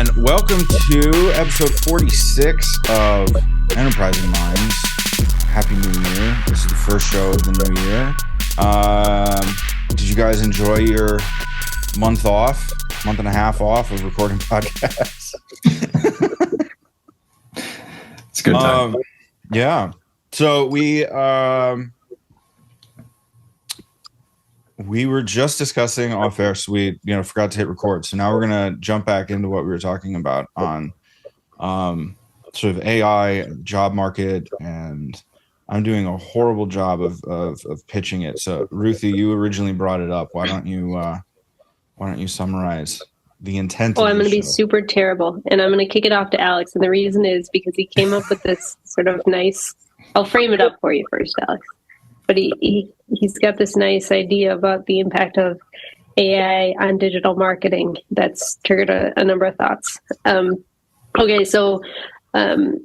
and welcome to episode 46 of Enterprising Minds. Happy New Year. This is the first show of the new year. Did you guys enjoy your month and a half off of recording podcasts? It's a good time. Yeah. So we were just discussing off air, so we forgot to hit record. So now we're gonna jump back into what we were talking about on sort of AI, job market, and I'm doing a horrible job of pitching it. So Ruthi, you originally brought it up. Why don't you summarize the intent? I'm going to be super terrible, and I'm going to kick it off to Alex. And the reason is because he came up with this sort of nice. I'll frame it up for you first, Alex. But he's got this nice idea about the impact of AI on digital marketing that's triggered a number of thoughts. Okay, so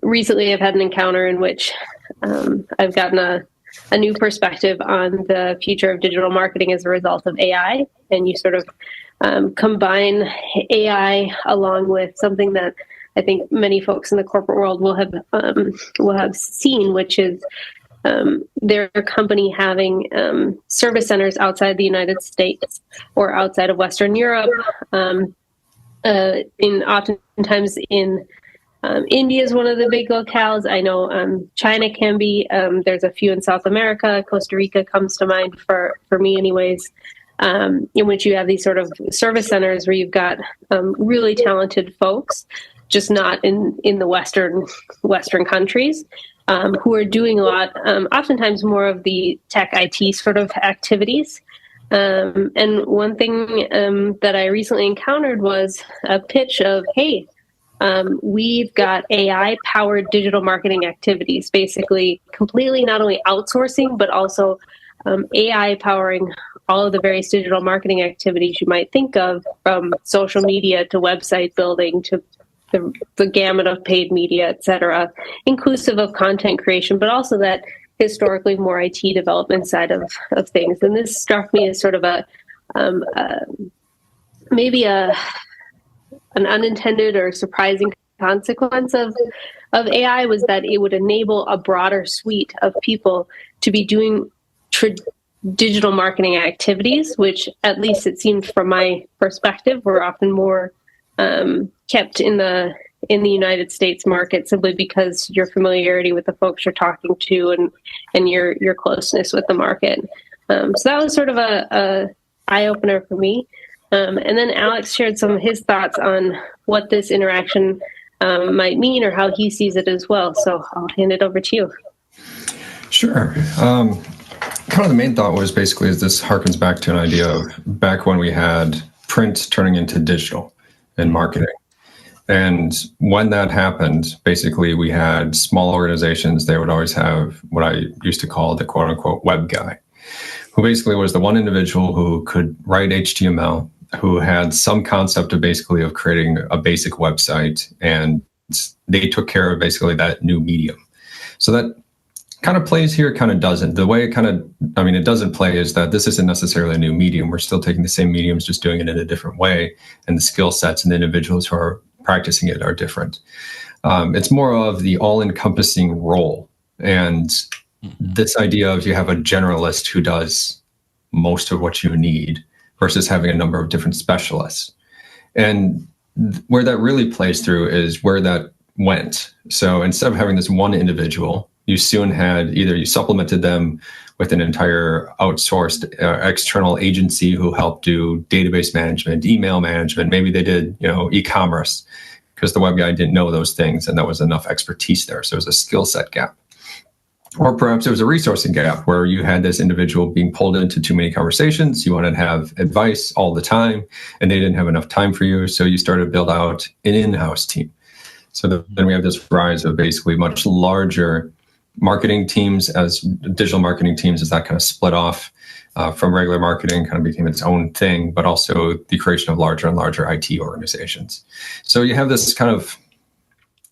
recently I've had an encounter in which I've gotten a new perspective on the future of digital marketing as a result of AI. And you sort of combine AI along with something that I think many folks in the corporate world will have seen, which is their company having service centers outside the United States or outside of Western Europe. Oftentimes in India is one of the big locales. I know China can be. There's a few in South America. Costa Rica comes to mind for me, anyways. In which you have these sort of service centers where you've got really talented folks, just not in the Western countries. Who are doing a lot, oftentimes more of the tech IT sort of activities. And one thing that I recently encountered was a pitch of, hey, we've got AI-powered digital marketing activities, basically completely not only outsourcing, but also AI powering all of the various digital marketing activities you might think of, from social media to website building to the gamut of paid media, et cetera, inclusive of content creation, but also that historically more IT development side of things. And this struck me as sort of maybe an unintended or surprising consequence of AI was that it would enable a broader suite of people to be doing digital marketing activities, which, at least it seemed from my perspective, were often more kept in the United States market, simply because your familiarity with the folks you're talking to and your closeness with the market. So that was sort of a eye opener for me. And then Alex shared some of his thoughts on what this interaction might mean, or how he sees it as well. So I'll hand it over to you. Sure. Kind of the main thought was basically this harkens back to an idea of back when we had print turning into digital in marketing. And when that happened, basically we had small organizations. They would always have what I used to call the quote unquote web guy, who basically was the one individual who could write HTML, who had some concept of creating a basic website, and they took care of basically that new medium. So that kind of plays here, kind of doesn't. The way it doesn't play is that this isn't necessarily a new medium. We're still taking the same mediums, just doing it in a different way. And the skill sets and the individuals who are practicing it are different. It's more of the all-encompassing role. And this idea of you have a generalist who does most of what you need versus having a number of different specialists. And where that really plays through is where that went. So instead of having this one individual, you soon had either you supplemented them with an entire outsourced external agency who helped do database management, email management. Maybe they did, e-commerce, because the web guy didn't know those things, and that was enough expertise there. So it was a skill set gap. Or perhaps it was a resourcing gap where you had this individual being pulled into too many conversations. You wanted to have advice all the time, and they didn't have enough time for you. So you started to build out an in-house team. So then we have this rise of basically much larger marketing teams, as digital marketing teams, as that kind of split off from regular marketing, kind of became its own thing, but also the creation of larger and larger IT organizations. So you have this kind of,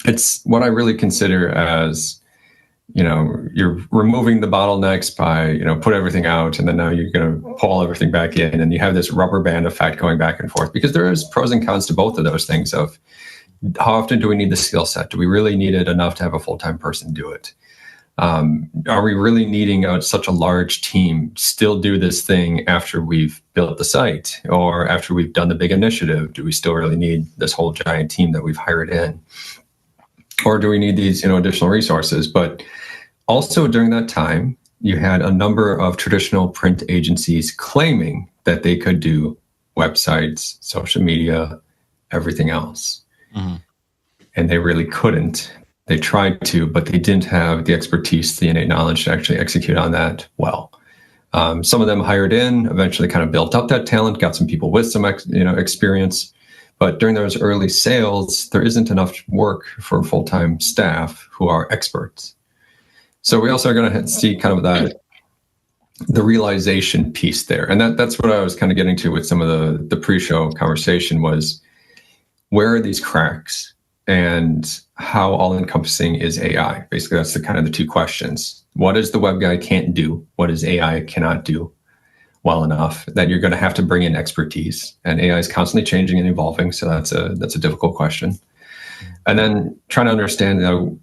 it's what I really consider as, you're removing the bottlenecks by, put everything out, and then now you're going to pull everything back in, and you have this rubber band effect going back and forth, because there is pros and cons to both of those things of, how often do we need the skill set? Do we really need it enough to have a full-time person do it? Are we really needing such a large team still do this thing after we've built the site or after we've done the big initiative? Do we still really need this whole giant team that we've hired in? Or do we need these, additional resources? But also during that time, you had a number of traditional print agencies claiming that they could do websites, social media, everything else. Mm-hmm. And they really couldn't. They tried to, but they didn't have the expertise, the innate knowledge to actually execute on that well. Some of them hired in, eventually kind of built up that talent, got some people with some experience. But during those early sales, there isn't enough work for full-time staff who are experts. So we also are going to see kind of the realization piece there. And that's what I was kind of getting to with some of the pre-show conversation was, where are these cracks and how all-encompassing is AI? Basically, that's the two questions. What is the web guy can't do? What is AI cannot do well enough that you're going to have to bring in expertise? And AI is constantly changing and evolving, so that's a difficult question. And then trying to understand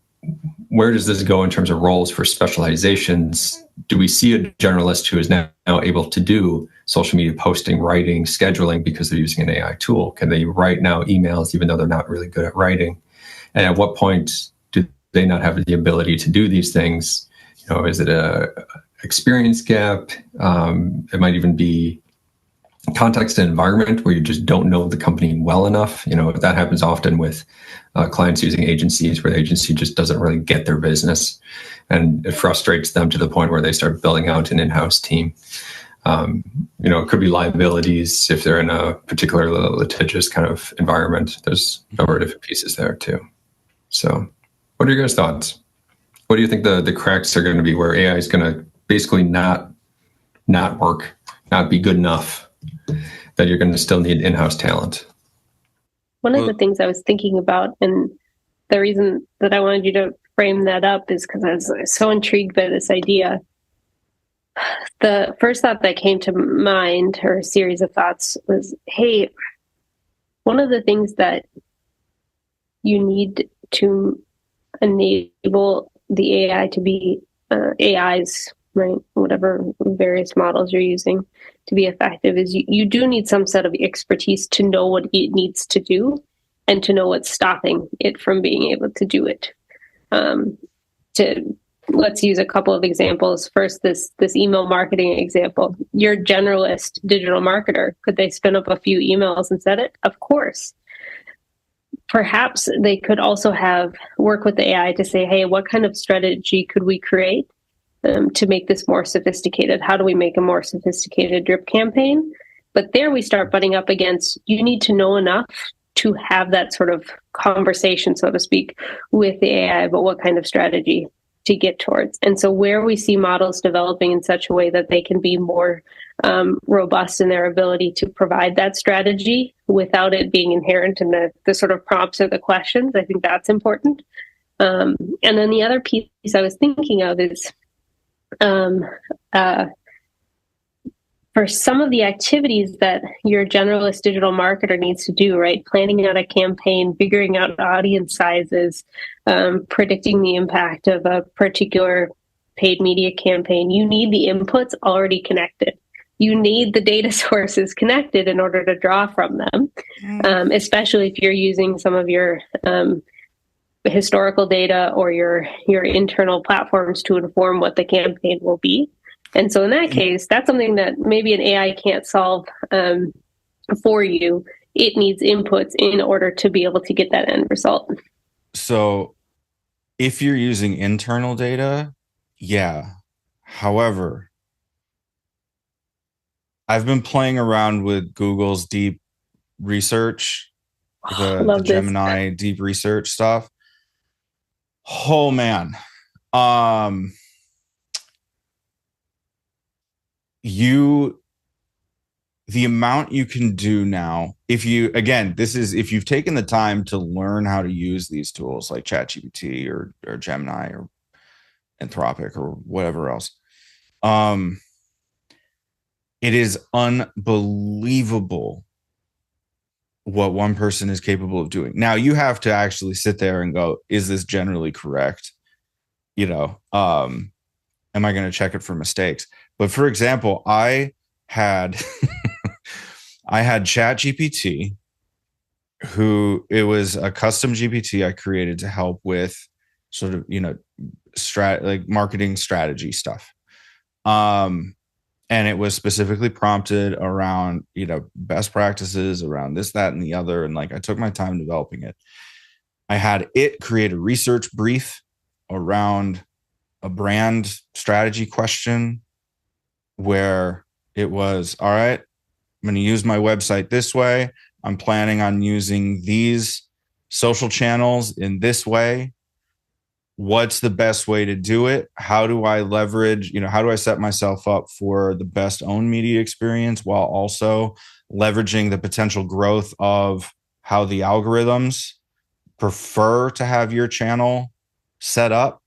where does this go in terms of roles for specializations? Do we see a generalist who is now able to do social media posting, writing, scheduling because they're using an AI tool? Can they write now emails even though they're not really good at writing? And at what point do they not have the ability to do these things? Is it a experience gap? It might even be context and environment where you just don't know the company well enough. That happens often with clients using agencies where the agency just doesn't really get their business, and it frustrates them to the point where they start building out an in-house team. It could be liabilities if they're in a particular litigious kind of environment. There's a number of different pieces there too. So what are your guys' thoughts? What do you think the cracks are going to be where AI is going to basically not work, not be good enough, that you're going to still need in-house talent? One of the things I was thinking about, and the reason that I wanted you to frame that up is because I was so intrigued by this idea. The first thought that came to mind, or a series of thoughts, was, hey, one of the things that you need to enable the AI to be AIs, right? Whatever various models you're using to be effective is you do need some set of expertise to know what it needs to do and to know what's stopping it from being able to do it. Let's use a couple of examples. First, this email marketing example. You're a generalist digital marketer. Could they spin up a few emails and set it? Of course. Perhaps they could also work with the AI to say, hey, what kind of strategy could we create to make this more sophisticated? How do we make a more sophisticated drip campaign? But there we start butting up against, you need to know enough to have that sort of conversation, so to speak, with the AI about what kind of strategy to get towards. And so where we see models developing in such a way that they can be more robust in their ability to provide that strategy without it being inherent in the sort of prompts or the questions, I think that's important. And then the other piece I was thinking of is for some of the activities that your generalist digital marketer needs to do, right? Planning out a campaign, figuring out audience sizes, predicting the impact of a particular paid media campaign. You need the inputs already connected. You need the data sources connected in order to draw from them, especially if you're using some of your historical data or your internal platforms to inform what the campaign will be. And so in that case, that's something that maybe an AI can't solve for you. It needs inputs in order to be able to get that end result. So if you're using internal data, yeah. However, I've been playing around with Google's deep research, the Gemini deep research stuff. Oh man. The amount you can do now, if you've taken the time to learn how to use these tools like ChatGPT or Gemini or Anthropic or whatever else, it is unbelievable what one person is capable of doing. Now you have to actually sit there and go, is this generally correct? Am I going to check it for mistakes? But for example, I had I had ChatGPT, who it was a custom GPT I created to help with sort of, like marketing strategy stuff. And it was specifically prompted around, best practices around this, that, and the other. And like, I took my time developing it. I had it create a research brief around a brand strategy question where it was, all right, I'm going to use my website this way. I'm planning on using these social channels in this way. What's the best way to do it? How do I leverage, how do I set myself up for the best owned media experience while also leveraging the potential growth of how the algorithms prefer to have your channel set up?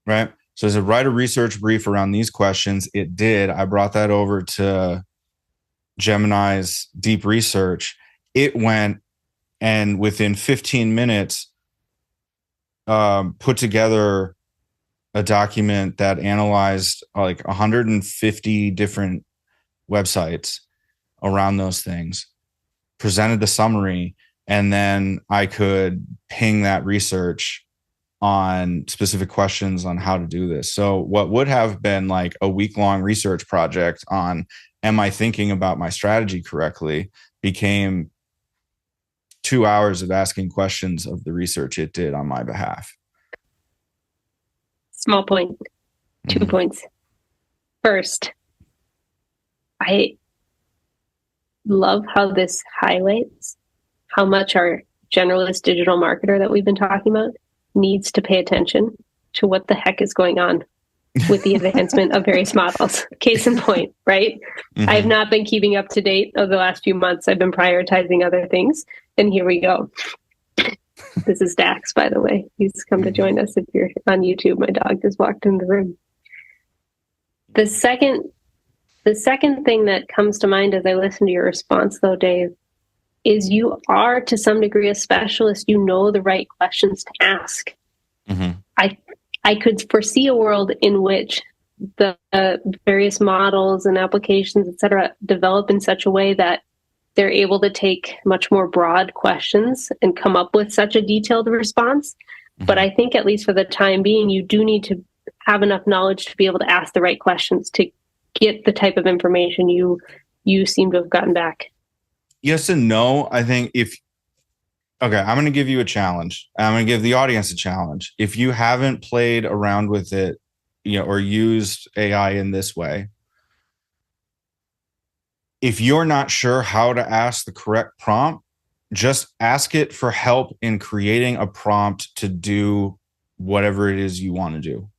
Right. So as I write a research brief around these questions, it did. I brought that over to Gemini's deep research. It went, and within 15 minutes, put together a document that analyzed like 150 different websites around those things, presented the summary, and then I could ping that research on specific questions on how to do this. So what would have been like a week-long research project on, am I thinking about my strategy correctly, became 2 hours of asking questions of the research it did on my behalf. Small point. 2 points. First, I love how this highlights how much our generalist digital marketer that we've been talking about needs to pay attention to what the heck is going on with the advancement of various models. Case in point, right? Mm-hmm. I've not been keeping up to date over the last few months. I've been prioritizing other things. And here we go. This is Dax, by the way. He's come to join us. If you're on YouTube, my dog just walked in the room. The second thing that comes to mind as I listen to your response, though, Dave, is you are to some degree a specialist. You know the right questions to ask. Mm-hmm. I could foresee a world in which the various models and applications, et cetera, develop in such a way that they're able to take much more broad questions and come up with such a detailed response. Mm-hmm. But I think at least for the time being, you do need to have enough knowledge to be able to ask the right questions to get the type of information you seem to have gotten back. Yes and no. I think I'm going to give you a challenge. I'm going to give the audience a challenge. If you haven't played around with it, or used AI in this way, if you're not sure how to ask the correct prompt, just ask it for help in creating a prompt to do whatever it is you want to do.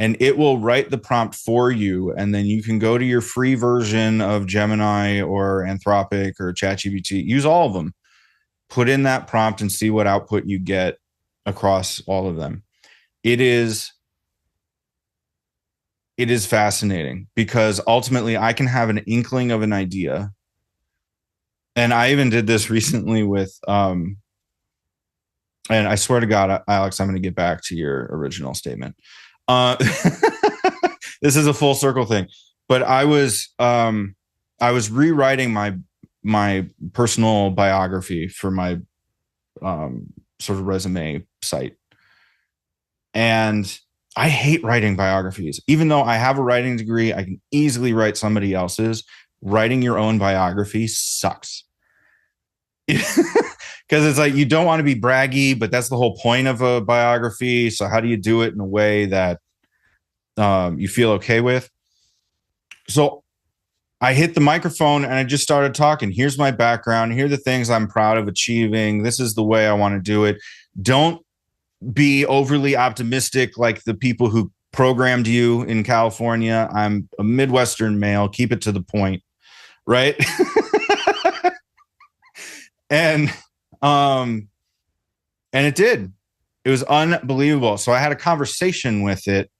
And it will write the prompt for you. And then you can go to your free version of Gemini or Anthropic or ChatGPT, use all of them, put in that prompt and see what output you get across all of them. It is fascinating because ultimately I can have an inkling of an idea. And I even did this recently with, and I swear to God, Alex, I'm going to get back to your original statement. This is a full circle thing, but I was rewriting my personal biography for my sort of resume site. And I hate writing biographies. Even though I have a writing degree, I can easily write somebody else's. Writing your own biography sucks. Because it's like, you don't want to be braggy, but that's the whole point of a biography. So how do you do it in a way that you feel okay with? So I hit the microphone and I just started talking. Here's my background. Here are the things I'm proud of achieving. This is the way I want to do it. Don't be overly optimistic like the people who programmed you in California. I'm a Midwestern male. Keep it to the point, right? And it did. It was unbelievable. So I had a conversation with it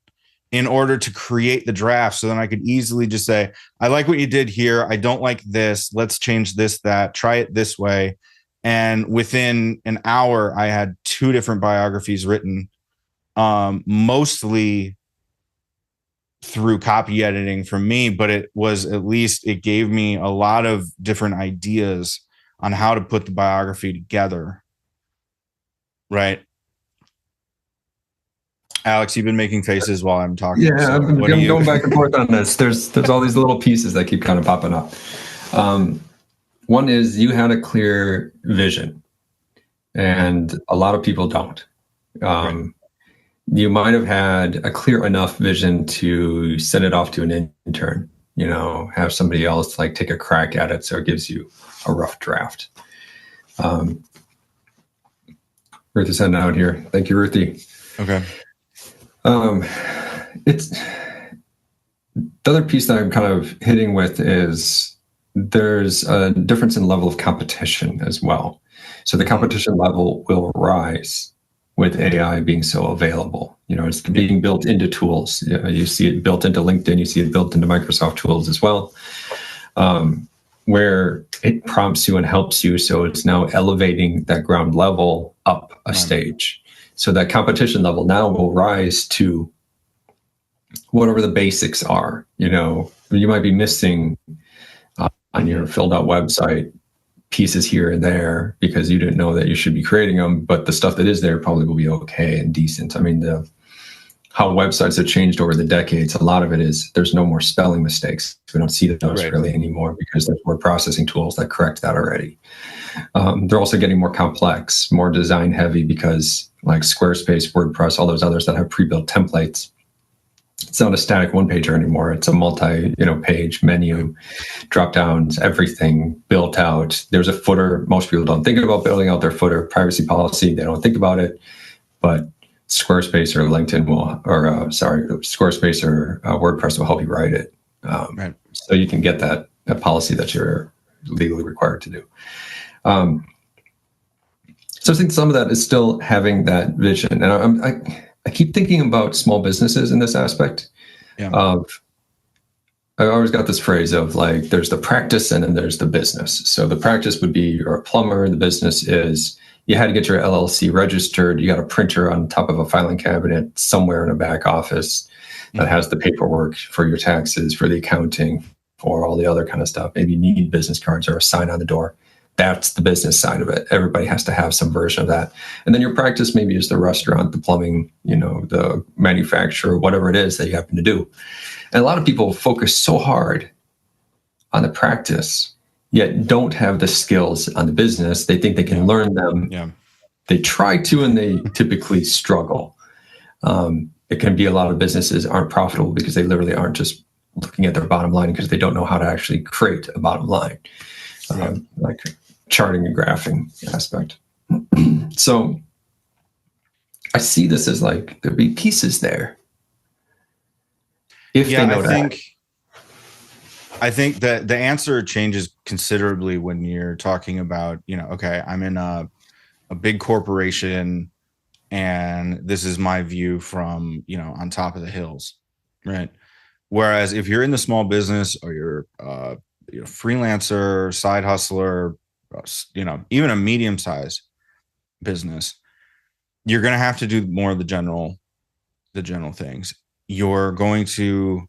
in order to create the draft. So then I could easily just say, I like what you did here. I don't like this. Let's change this, that, try it this way. And within an hour, I had 2 different biographies written, mostly through copy editing from me, but it gave me a lot of different ideas on how to put the biography together. Right. Alex, you've been making faces while I'm talking. Yeah, so I'm going back and forth on this. There's all these little pieces that keep kind of popping up. One is you had a clear vision, and a lot of people don't. Right. You might have had a clear enough vision to send it off to an intern, have somebody else like take a crack at it so it gives you a rough draft. Ruthi sent it out here. Thank you, Ruthi. Okay. It's the other piece that I'm kind of hitting with is there's a difference in level of competition as well. So the competition level will rise with AI being so available. It's being built into tools. You see it built into LinkedIn, you see it built into Microsoft tools as well, where it prompts you and helps you. So it's now elevating that ground level up a stage. So that competition level now will rise to whatever the basics are. You might be missing on your filled out website pieces here and there because you didn't know that you should be creating them, but the stuff that is there probably will be okay and decent. I mean, how websites have changed over the decades, a lot of it is there's no more spelling mistakes. We don't see those really anymore because there's word processing tools that correct that already. They're also getting more complex, more design heavy because like Squarespace, WordPress, all those others that have pre-built templates, it's not a static one pager anymore. It's a multi-page menu, drop downs, everything built out. There's a footer. Most people don't think about building out their footer. Privacy policy, they don't think about it. But Squarespace or LinkedIn Squarespace or WordPress will help you write it. So you can get that policy that you're legally required to do. So I think some of that is still having that vision. And I keep thinking about small businesses in this aspect of, I always got this phrase of like, there's the practice and then there's the business. So the practice would be you're a plumber. The business is you had to get your LLC registered. You got a printer on top of a filing cabinet somewhere in a back office that has the paperwork for your taxes, for the accounting, for all the other kind of stuff. Maybe you need business cards or a sign on the door. That's the business side of it. Everybody has to have some version of that. And then your practice maybe is the restaurant, the plumbing, the manufacturer, whatever it is that you happen to do. And a lot of people focus so hard on the practice, yet don't have the skills on the business. They think they can learn them. Yeah. They try to, and they typically struggle. It can be a lot of businesses aren't profitable because they literally aren't just looking at their bottom line because they don't know how to actually create a bottom line. Like charting and graphing aspect. So I see this as like there'd be pieces there. If they know that. I think that the answer changes considerably when you're talking about, okay, I'm in a big corporation and this is my view from, on top of the hills, right? Whereas if you're in the small business or you're freelancer, side hustler, even a medium-sized business, you're going to have to do more of the general things. You're going to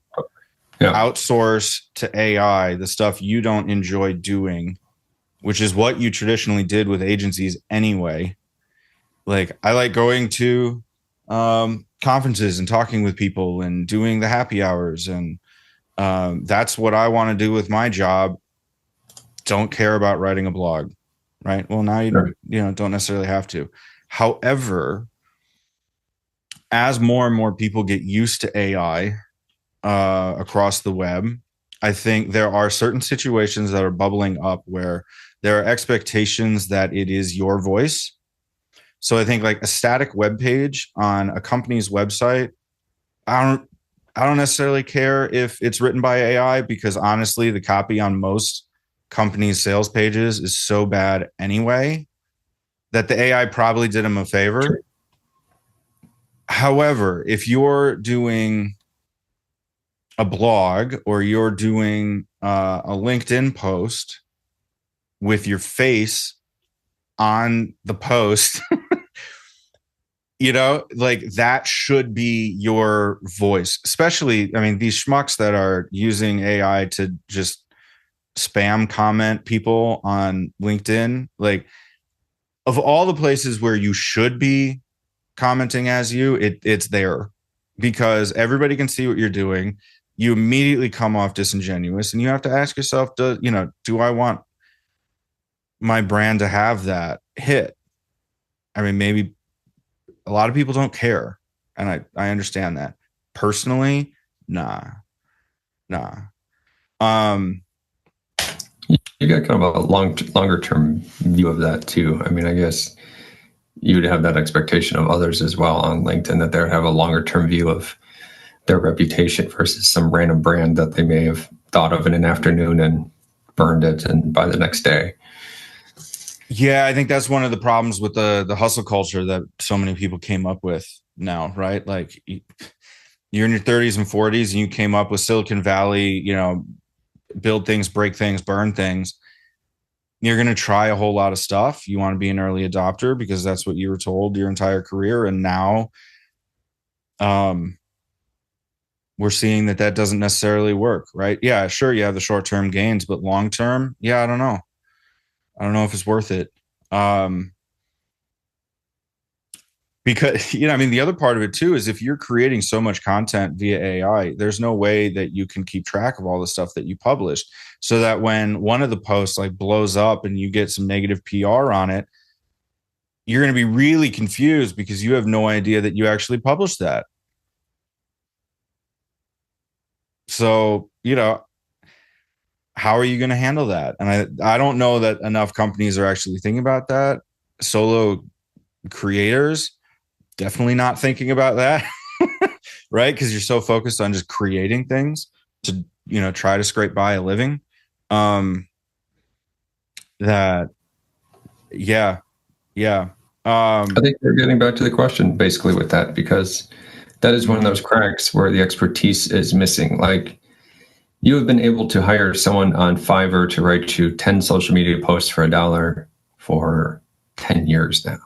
outsource to AI the stuff you don't enjoy doing, which is what you traditionally did with agencies anyway. Like I like going to conferences and talking with people and doing the happy hours, and that's what I want to do with my job. Don't care about writing a blog, right? Well, now you don't necessarily have to. However, as more and more people get used to AI across the web, I think there are certain situations that are bubbling up where there are expectations that it is your voice. So I think like a static web page on a company's website, I don't necessarily care if it's written by AI, because honestly, the copy on most companies' sales pages is so bad anyway that the AI probably did them a favor. However, if you're doing a blog or you're doing a LinkedIn post with your face on the post, like that should be your voice. Especially, I mean, these schmucks that are using AI to just spam comment people on LinkedIn, like of all the places where you should be commenting as you, it's there because everybody can see what you're doing. You immediately come off disingenuous, and you have to ask yourself, do I want my brand to have that hit? I mean, maybe a lot of people don't care, and I understand that. Personally, nah. You got kind of a longer term view of that too. I mean, I guess you would have that expectation of others as well on LinkedIn, that they would have a longer term view of their reputation versus some random brand that they may have thought of in an afternoon and burned it and by the next day. Yeah, I think that's one of the problems with the hustle culture that so many people came up with now, right? Like you're in your 30s and 40s and you came up with Silicon Valley, build things, break things, burn things. You're going to try a whole lot of stuff. You want to be an early adopter because that's what you were told your entire career. And now we're seeing that doesn't necessarily work, right? Yeah, sure, you have the short-term gains, but long-term, yeah, I don't know. I don't know if it's worth it. Because, I mean, the other part of it too is if you're creating so much content via AI, there's no way that you can keep track of all the stuff that you published, so that when one of the posts like blows up and you get some negative PR on it, you're going to be really confused because you have no idea that you actually published that. So, how are you going to handle that? And I don't know that enough companies are actually thinking about that. Solo creators, definitely not thinking about that, right? Because you're so focused on just creating things to, try to scrape by a living. That, yeah. I think we're getting back to the question basically with that, because that is one of those cracks where the expertise is missing. Like, you have been able to hire someone on Fiverr to write you 10 social media posts for $1 for 10 years now.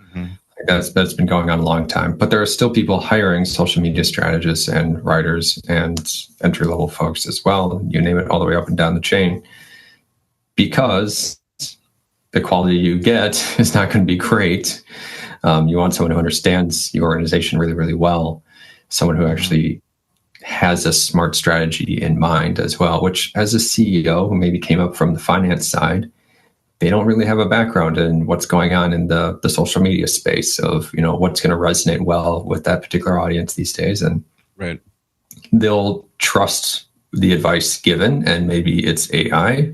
Mm-hmm. That's been going on a long time, but there are still people hiring social media strategists and writers and entry-level folks as well. You name it, all the way up and down the chain, because the quality you get is not going to be great. You want someone who understands your organization really, really well, someone who actually has a smart strategy in mind as well, which as a CEO who maybe came up from the finance side, they don't really have a background in what's going on in the social media space of, what's going to resonate well with that particular audience these days. And right, they'll trust the advice given, and maybe it's AI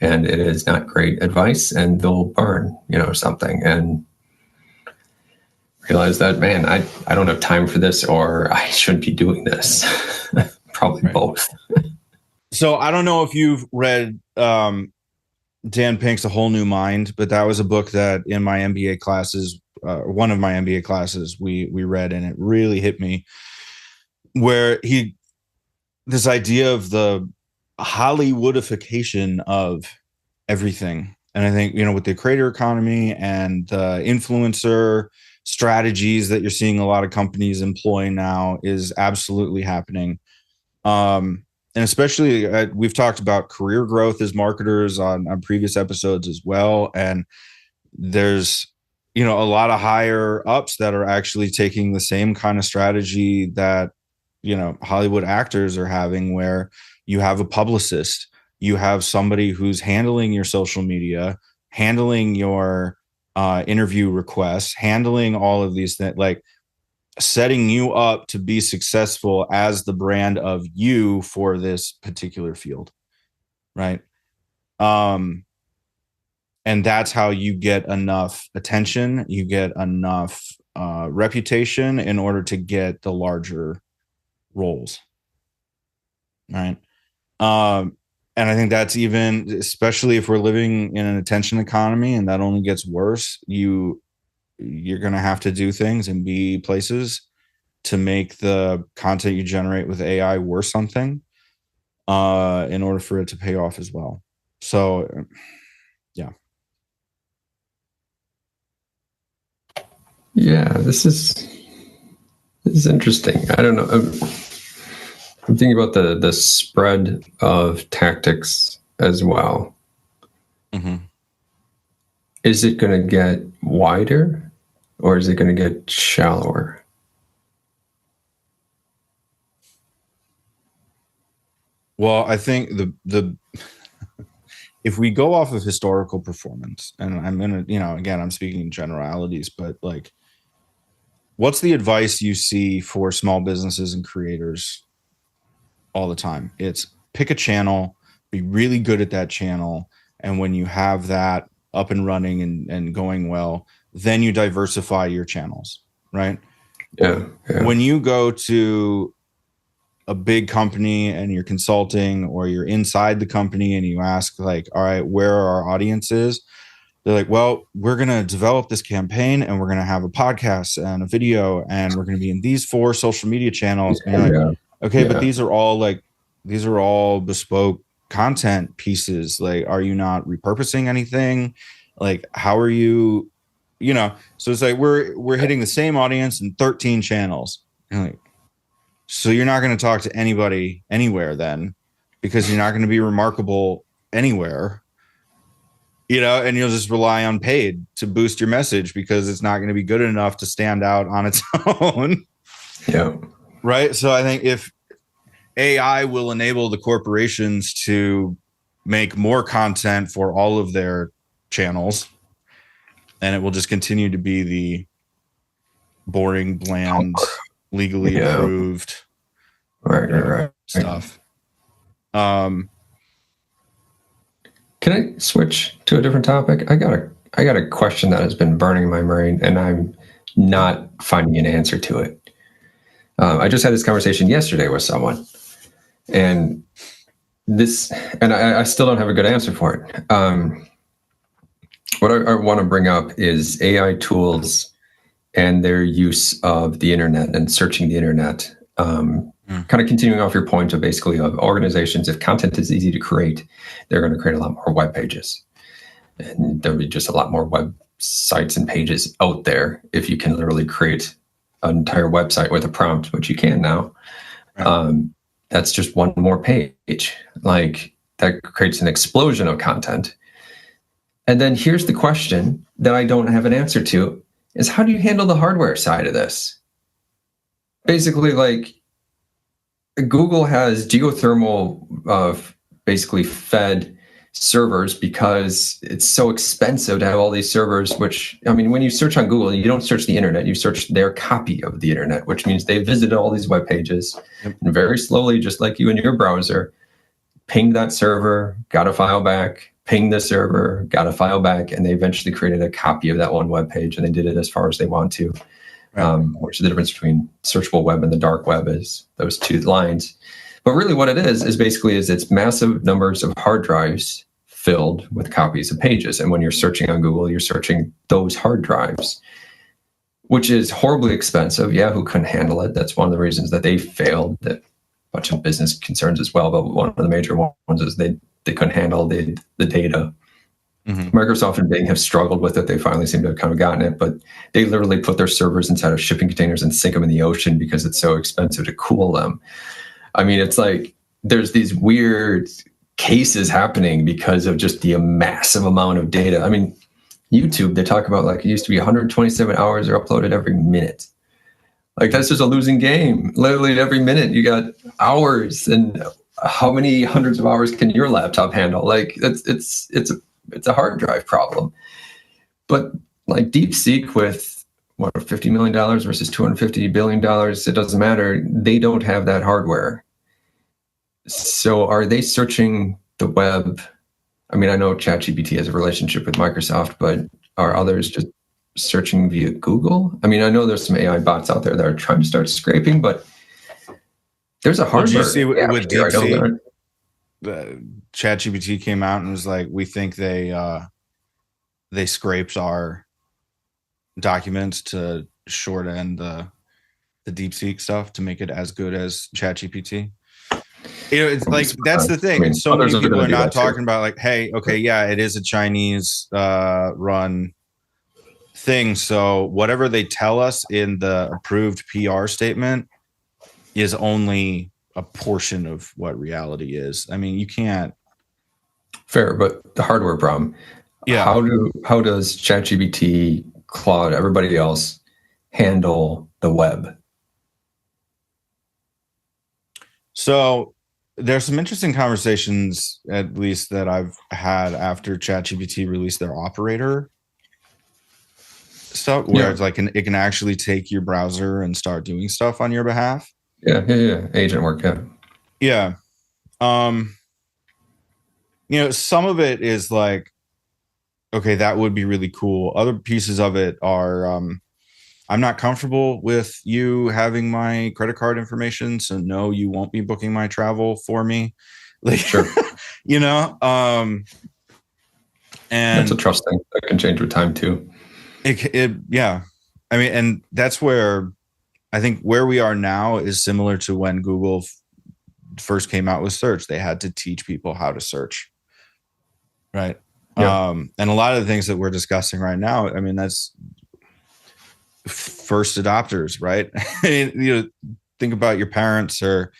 and it is not great advice, and they'll burn, something and realize that, man, I don't have time for this, or I shouldn't be doing this. Probably right. Both. So I don't know if you've read Dan Pink's A Whole New Mind, but that was a book that in my MBA classes, one of my MBA classes, we read, and it really hit me, where this idea of the Hollywoodification of everything. And I think, with the creator economy and the influencer strategies that you're seeing a lot of companies employ now is absolutely happening. And especially we've talked about career growth as marketers on previous episodes as well. And there's, a lot of higher ups that are actually taking the same kind of strategy that, Hollywood actors are having, where you have a publicist, you have somebody who's handling your social media, handling your interview requests, handling all of these things, like setting you up to be successful as the brand of you for this particular field, right? And that's how you get enough attention, you get enough reputation in order to get the larger roles, right? And I think that's even, especially if we're living in an attention economy, and that only gets worse, you're going to have to do things and be places to make the content you generate with AI worth something in order for it to pay off as well. So, yeah. Yeah, this is interesting. I don't know. I'm thinking about the spread of tactics as well. Mm-hmm. Is it going to get wider, or is it going to get shallower? Well, I think the if we go off of historical performance, and I'm gonna, again, I'm speaking in generalities, but like, what's the advice you see for small businesses and creators all the time? It's pick a channel, be really good at that channel, and when you have that up and running and going well, then you diversify your channels, right? Yeah. When you go to a big company and you're consulting, or you're inside the company and you ask, like, all right, where are our audiences? They're like, well, we're going to develop this campaign and we're going to have a podcast and a video and we're going to be in these 4 social media channels. And you're like, okay, but these are all bespoke content pieces. Like, are you not repurposing anything? Like, how are you, so it's like, we're hitting the same audience in 13 channels. And like, so you're not going to talk to anybody anywhere then, because you're not going to be remarkable anywhere, and you'll just rely on paid to boost your message because it's not going to be good enough to stand out on its own. Yeah. Right. So I think if AI will enable the corporations to make more content for all of their channels, and it will just continue to be the boring, bland, legally approved right stuff. Can I switch to a different topic? I got a question that has been burning in my brain, and I'm not finding an answer to it. I just had this conversation yesterday with someone, and I still don't have a good answer for it. What I want to bring up is AI tools and their use of the internet and searching the internet. Kind of continuing off your point of basically of organizations, if content is easy to create, they're going to create a lot more web pages. And there'll be just a lot more websites and pages out there if you can literally create an entire website with a prompt, which you can now. Right. That's just one more page. Like, that creates an explosion of content. And then here's the question that I don't have an answer to is, how do you handle the hardware side of this? Basically, like, Google has geothermal basically fed servers because it's so expensive to have all these servers, which, I mean, when you search on Google, you don't search the internet, you search their copy of the internet, which means they visited all these web pages and very slowly, just like you in your browser, pinged that server, got a file back, pinged the server, got a file back, and they eventually created a copy of that one web page, and they did it as far as they want to. Which is the difference between searchable web and the dark web, is those 2 lines. But really what it is basically it's massive numbers of hard drives filled with copies of pages. And when you're searching on Google, you're searching those hard drives, which is horribly expensive. Yahoo couldn't handle it. That's one of the reasons that they failed. That a bunch of business concerns as well, but one of the major ones is they couldn't handle the data. Mm-hmm. Microsoft and Bing have struggled with it. They finally seem to have kind of gotten it, but they literally put their servers inside of shipping containers and sink them in the ocean because it's so expensive to cool them. I mean, it's like there's these weird cases happening because of just the massive amount of data. I mean, YouTube, they talk about, like, it used to be 127 hours are uploaded every minute. Like, that's just a losing game. Literally every minute you got hours, and how many hundreds of hours can your laptop handle? Like, it's a hard drive problem. But like DeepSeek with $50 million versus $250 billion, it doesn't matter. They don't have that hardware. So are they searching the web? I mean, I know ChatGPT has a relationship with Microsoft, but are others just searching via Google? I mean, I know there's some AI bots out there that are trying to start scraping, but there's a hardware. Did you see with DeepSeek? ChatGPT came out and was like, we think they scraped our documents to short end the the DeepSeek stuff to make it as good as ChatGPT. It's like, that's the thing. I mean, So many others are people gonna are do not that too. talking about like, hey, okay, yeah, it is a Chinese run thing. So whatever they tell us in the approved PR statement is only a portion of what reality is. I mean, you can't. Fair, but the hardware problem. Yeah. How does ChatGPT, Claude, everybody else handle the web? So there's some interesting conversations, at least that I've had after ChatGPT released their operator stuff, where it's like it can actually take your browser and start doing stuff on your behalf. Yeah. Agent work, yeah. Yeah. Some of it is like, okay, that would be really cool. Other pieces of it are, I'm not comfortable with you having my credit card information, so no, you won't be booking my travel for me. Like, sure. And that's a trust thing that can change with time too. Yeah. I mean, and that's where I think where we are now is similar to when Google first came out with search. They had to teach people how to search. Right. Yeah. And a lot of the things that we're discussing right now, I mean, that's first adopters, right? Think about your parents or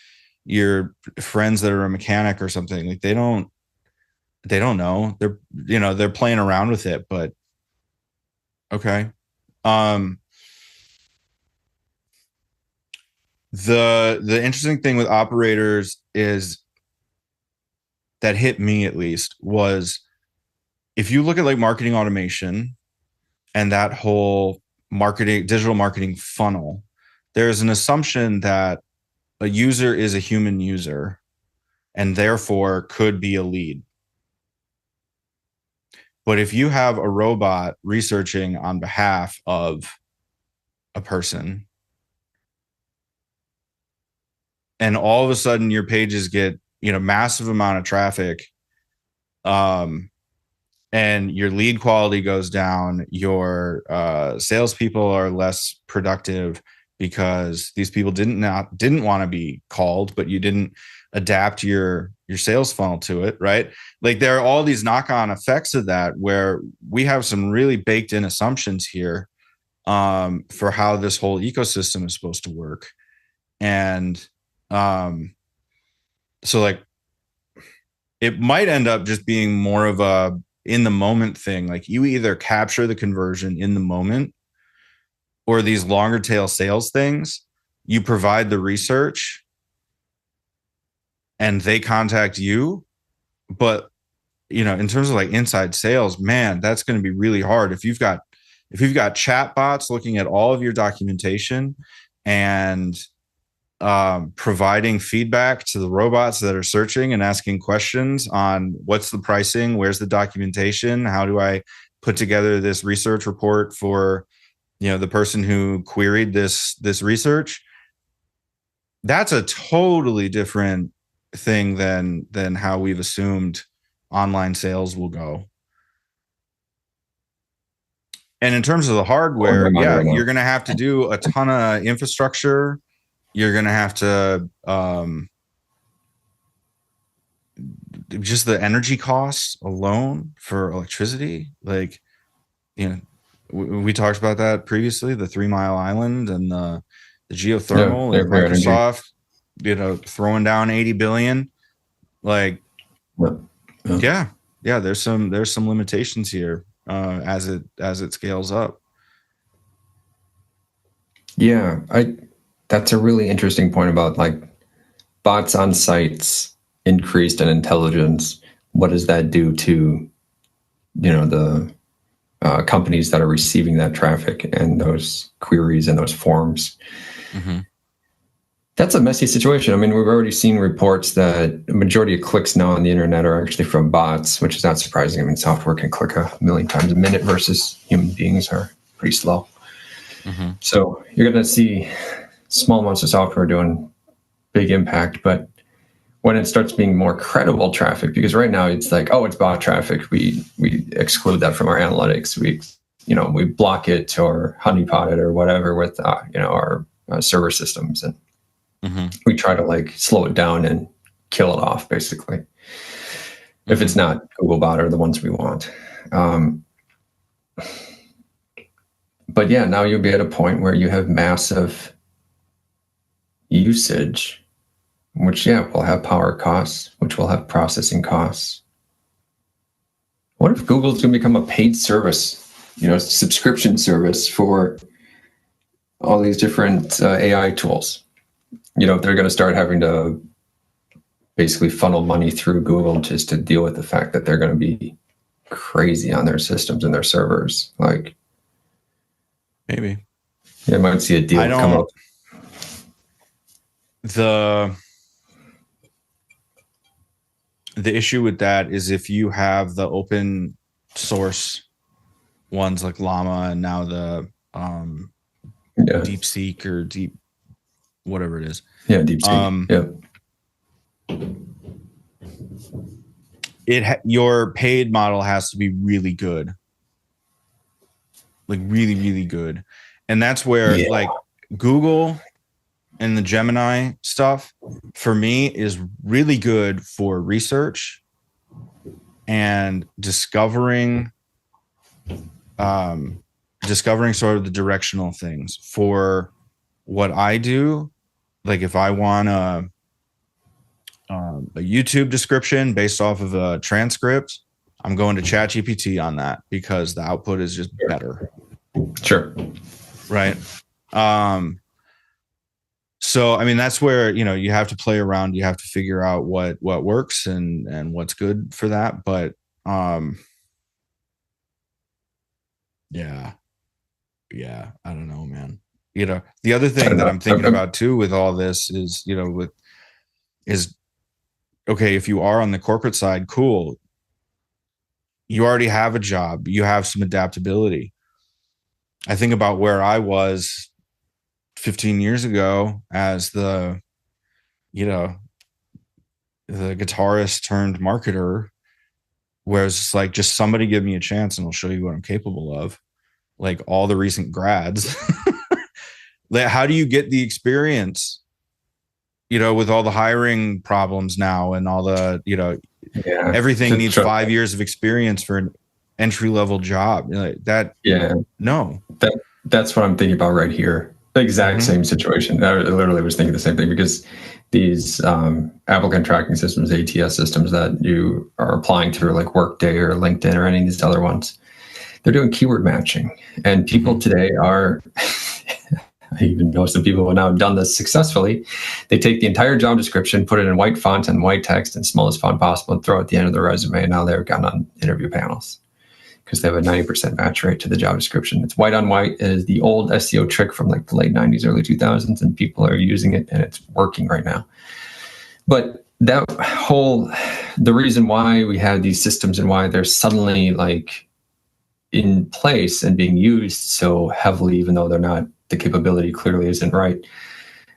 your friends that are a mechanic or something. Like they don't know. They're playing around with it, but okay. The interesting thing with operators is that hit me, at least, was if you look at like marketing automation and that whole digital marketing funnel, there's an assumption that a user is a human user and therefore could be a lead. But if you have a robot researching on behalf of a person, and all of a sudden your pages get, massive amount of traffic, and your lead quality goes down, your salespeople are less productive because these people didn't want to be called, but you didn't adapt your sales funnel to it, right? Like there are all these knock-on effects of that, where we have some really baked in assumptions here for how this whole ecosystem is supposed to work. And so like it might end up just being more of a in the moment thing. Like you either capture the conversion in the moment, or these longer tail sales things, you provide the research and they contact you. But in terms of like inside sales, man, that's going to be really hard. If you've got chat bots looking at all of your documentation and providing feedback to the robots that are searching and asking questions on what's the pricing, where's the documentation, how do I put together this research report for the person who queried this research, that's a totally different thing than how we've assumed online sales will go. And in terms of the hardware, you're going to have to do a ton of infrastructure. You're going to have to just the energy costs alone for electricity. Like, we talked about that previously, the 3 Mile Island and the geothermal, and Microsoft, throwing down 80 billion. Like, yeah, there's some limitations here as it scales up. Yeah, that's a really interesting point about like bots on sites increased in intelligence. What does that do to, the companies that are receiving that traffic and those queries and those forms? Mm-hmm. That's a messy situation. I mean, we've already seen reports that the majority of clicks now on the internet are actually from bots, which is not surprising. I mean, software can click 1 million times a minute versus human beings are pretty slow. Mm-hmm. So you're going to see small amounts of software doing big impact, but when it starts being more credible traffic, because right now it's like, oh, it's bot traffic, we exclude that from our analytics. We block it or honeypot it or whatever with our server systems, and Mm-hmm. we try to like slow it down and kill it off, basically. Mm-hmm. If it's not Googlebot or the ones we want. But yeah, now you'll be at a point where you have massive usage, which will have power costs, which will have processing costs. What if Google's going to become a paid service, subscription service for all these different AI tools? If they're going to start having to basically funnel money through Google just to deal with the fact that they're going to be crazy on their systems and their servers. Like, maybe. I might see a deal come up. The issue with that is if you have the open source ones like Llama and now the DeepSeek or Deep whatever it is. Yeah, DeepSeek. Your paid model has to be really good. Like really, really good. And that's where like Google and the Gemini stuff for me is really good for research and discovering sort of the directional things. For what I do, like if I want a YouTube description based off of a transcript, I'm going to ChatGPT on that because the output is just better. Sure. Right. So, I mean, that's where, you have to play around. You have to figure out what works and what's good for that. But, yeah, I don't know, man. The other thing that I'm thinking about too with all this is, okay, if you are on the corporate side, cool. You already have a job. You have some adaptability. I think about where I was 15 years ago as the guitarist turned marketer, where it's like, just somebody give me a chance and I'll show you what I'm capable of. Like all the recent grads. How do you get the experience? With all the hiring problems now and all the, everything needs 5 years of experience for an entry-level job. Like that. Yeah. No. That's what I'm thinking about right here. The exact same situation. I literally was thinking the same thing, because these applicant tracking systems, ATS systems that you are applying through like Workday or LinkedIn or any of these other ones, they're doing keyword matching. And people today are... I even know some people who have now done this successfully. They take the entire job description, put it in white font and white text and smallest font possible, and throw it at the end of their resume. And now they've gone on interview panels because they have a 90% match rate to the job description. It's white on white. It is the old SEO trick from like the late 90s, early 2000s, and people are using it and it's working right now. But the reason why we have these systems and why they're suddenly like in place and being used so heavily, even though they're not, the capability clearly isn't right,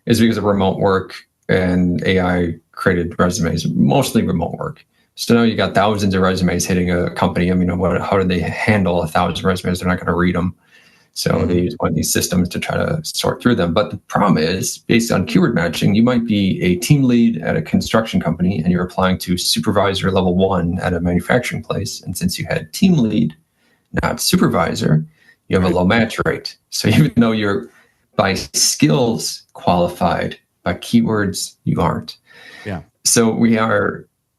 is because of remote work and AI created resumes, mostly remote work. So now you got thousands of resumes hitting a company. I mean, how do they handle 1,000 resumes? They're not going to read them. So they use one of these systems to try to sort through them. But the problem is, based on keyword matching, you might be a team lead at a construction company and you're applying to supervisor level 1 at a manufacturing place. And since you had team lead, not supervisor, you have a low match rate. So even though you're by skills qualified, by keywords, you aren't. Yeah. So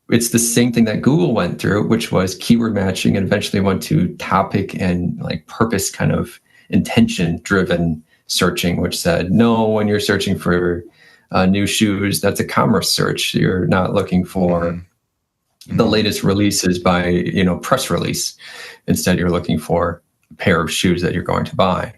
it's the same thing that Google went through, which was keyword matching, and eventually went to topic and like purpose kind of intention driven searching, which said, no, when you're searching for new shoes, that's a commerce search. You're not looking for the latest releases by, press release. Instead, you're looking for pair of shoes that you're going to buy.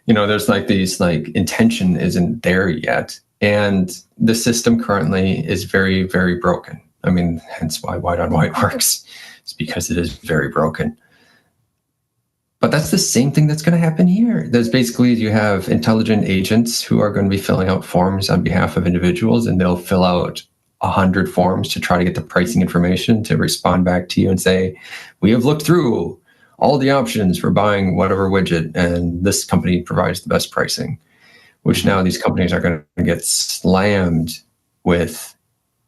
There's like these like intention isn't there yet. And the system currently is very, very broken. I mean, hence why white on white works. It's because it is very broken. But that's the same thing that's going to happen here. There's basically, you have intelligent agents who are going to be filling out forms on behalf of individuals, and they'll fill out 100 forms to try to get the pricing information to respond back to you and say, we have looked through all the options for buying whatever widget, and this company provides the best pricing. which now these companies are going to get slammed with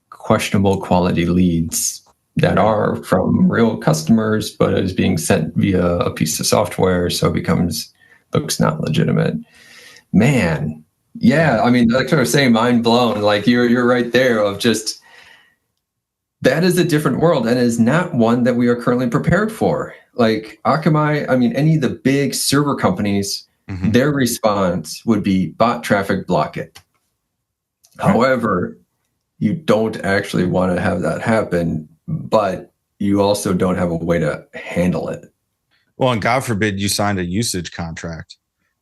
questionable quality leads that are from real customers, but is being sent via a piece of software, so it looks not legitimate. Man, yeah, I mean, like I was saying, mind blown. Like you're right there of just, that is a different world and is not one that we are currently prepared for. Like Akamai, I mean, any of the big server companies, their response would be bot traffic, block it. Right. However, you don't actually want to have that happen, but you also don't have a way to handle it. Well, and God forbid you signed a usage contract.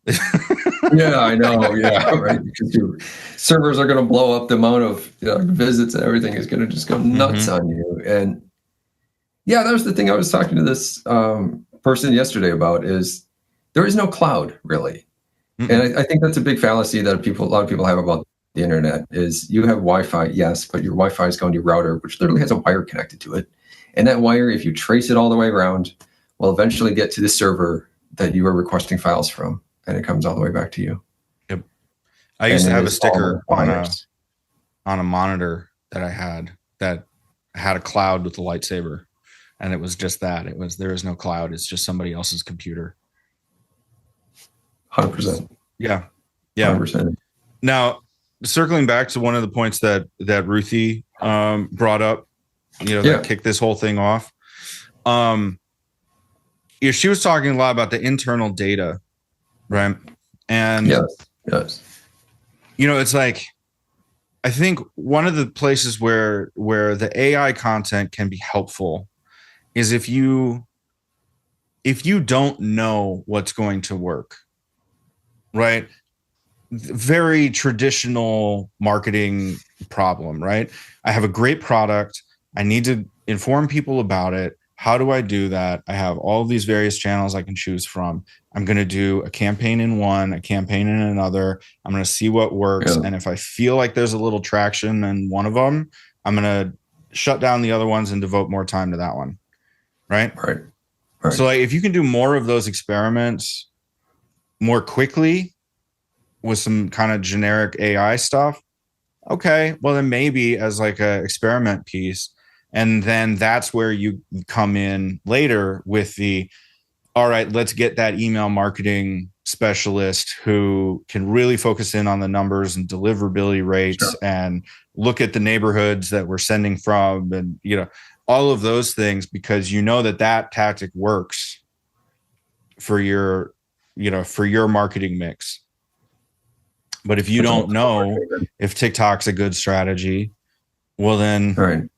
Yeah, I know. Yeah, right. Because your servers are going to blow up, the amount of visits and everything is going to just go nuts on you. And yeah, that was the thing I was talking to this person yesterday about, is there is no cloud really. And I think that's a big fallacy that a lot of people have about the internet, is you have Wi-Fi, yes, but your Wi-Fi is going to your router, which literally has a wire connected to it. And that wire, if you trace it all the way around, will eventually get to the server that you are requesting files from. And it comes all the way back to you. Yep. I used to have a sticker on a monitor that I had that had a cloud with a lightsaber. And it was just that. It was, there is no cloud. It's just somebody else's computer. 100%. Yeah. Yeah. 100%. Now, circling back to one of the points that Ruthi brought up, that kicked this whole thing off. She was talking a lot about the internal data. Right. And yes. It's like, I think one of the places where the AI content can be helpful is if you don't know what's going to work, right? Very traditional marketing problem, right? I have a great product. I need to inform people about it. How do I do that? I have all these various channels I can choose from. I'm going to do a campaign in one, a campaign in another. I'm going to see what works. And if I feel like there's a little traction in one of them, I'm going to shut down the other ones and devote more time to that one. Right. So like, if you can do more of those experiments more quickly with some kind of generic AI stuff, okay, well then maybe as like a experiment piece. And then that's where you come in later with all right, let's get that email marketing specialist who can really focus in on the numbers and deliverability rates and look at the neighborhoods that we're sending from, and, all of those things, because that tactic works for your marketing mix. But if you don't know if TikTok's a good strategy, well then,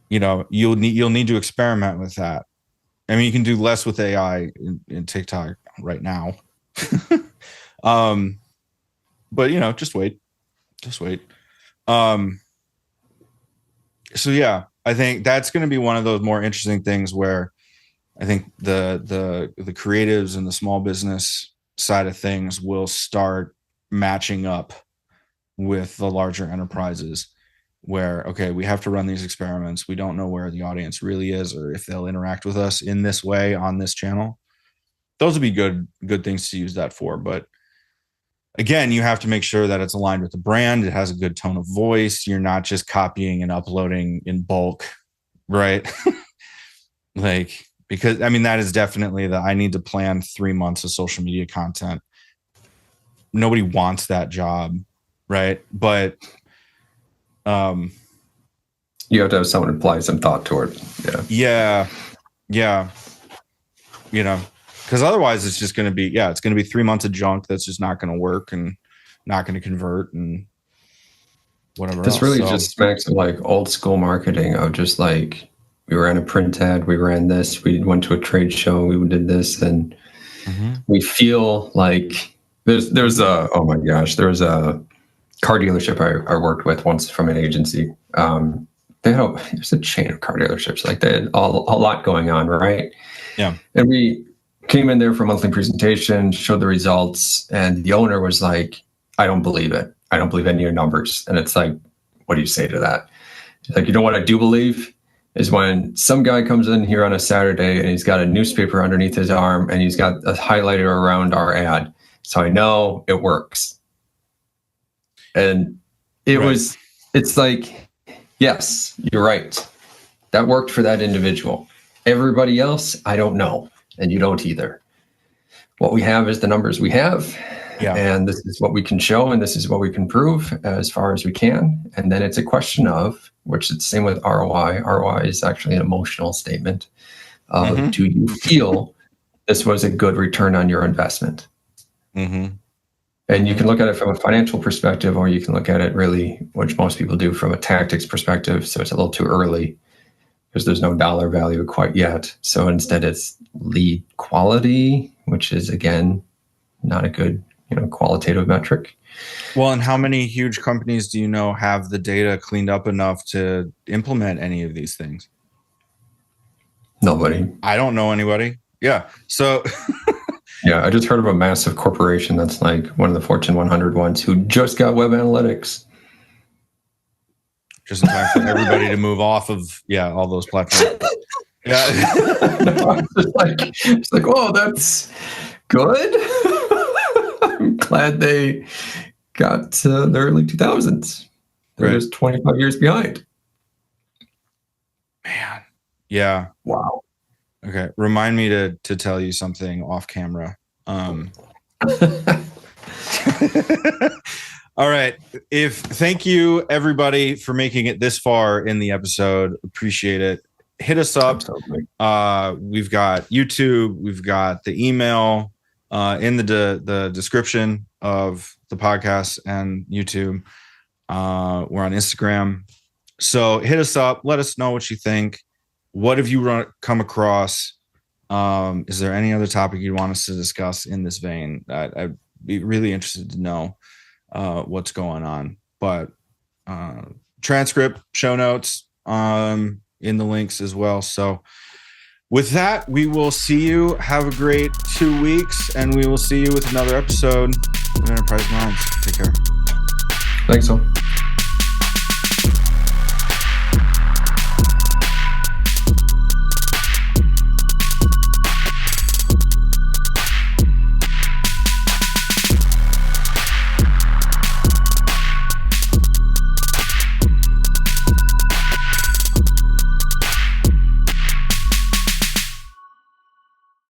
you'll need to experiment with that. I mean, you can do less with AI in TikTok right now. But just wait. So yeah, I think that's going to be one of those more interesting things where I think the creatives and the small business side of things will start matching up with the larger enterprises, where, okay, we have to run these experiments. We don't know where the audience really is or if they'll interact with us in this way on this channel. Those would be good things to use that for. But again, you have to make sure that it's aligned with the brand. It has a good tone of voice. You're not just copying and uploading in bulk, right? Because I mean, that is definitely I need to plan 3 months of social media content. Nobody wants that job, right? But you have to have someone apply some thought to it. Yeah. Because otherwise it's just going to be, it's going to be 3 months of junk that's just not going to work and not going to convert and whatever. This really just smacks of like old school marketing of just like, we ran a print ad, we ran this, we went to a trade show, we did this, and we feel like there's a car dealership I worked with once from an agency. There's a chain of car dealerships, like they had a lot going on, right? Yeah. And we came in there for a monthly presentation, showed the results, and the owner was like, I don't believe it. I don't believe any of your numbers. And it's like, what do you say to that? He's like, what I do believe is when some guy comes in here on a Saturday and he's got a newspaper underneath his arm and he's got a highlighter around our ad. So I know it works. And it's like, yes, you're right. That worked for that individual. Everybody else, I don't know. And you don't either. What we have is the numbers we have. Yeah. And this is what we can show, and this is what we can prove as far as we can. And then it's a question of, which is the same with ROI. ROI is actually an emotional statement of, do you feel this was a good return on your investment? Mm-hmm. And you can look at it from a financial perspective, or you can look at it really, which most people do, from a tactics perspective. So it's a little too early because there's no dollar value quite yet. So instead it's lead quality, which is, again, not a good qualitative metric. Well, and how many huge companies do you know have the data cleaned up enough to implement any of these things? Nobody. I don't know anybody. Yeah. So yeah, I just heard of a massive corporation that's like one of the Fortune 100 ones who just got web analytics. Just in time for everybody to move off of all those platforms. Yeah. No, it's like, oh, that's good. I'm glad they got to the early 2000s. They're just 25 years behind. Man. Yeah. Wow. Okay. Remind me to tell you something off camera. All right. Thank you everybody for making it this far in the episode. Appreciate it. Hit us up. Absolutely. We've got YouTube. We've got the email in the description of the podcast and YouTube. We're on Instagram. So hit us up. Let us know what you think. What have you come across? Is there any other topic you want us to discuss in this vein? I'd be really interested to know what's going on. But transcript, show notes in the links as well. So with that, we will see you. Have a great 2 weeks, and we will see you with another episode of Enterprise Minds. Take care. Thanks, all.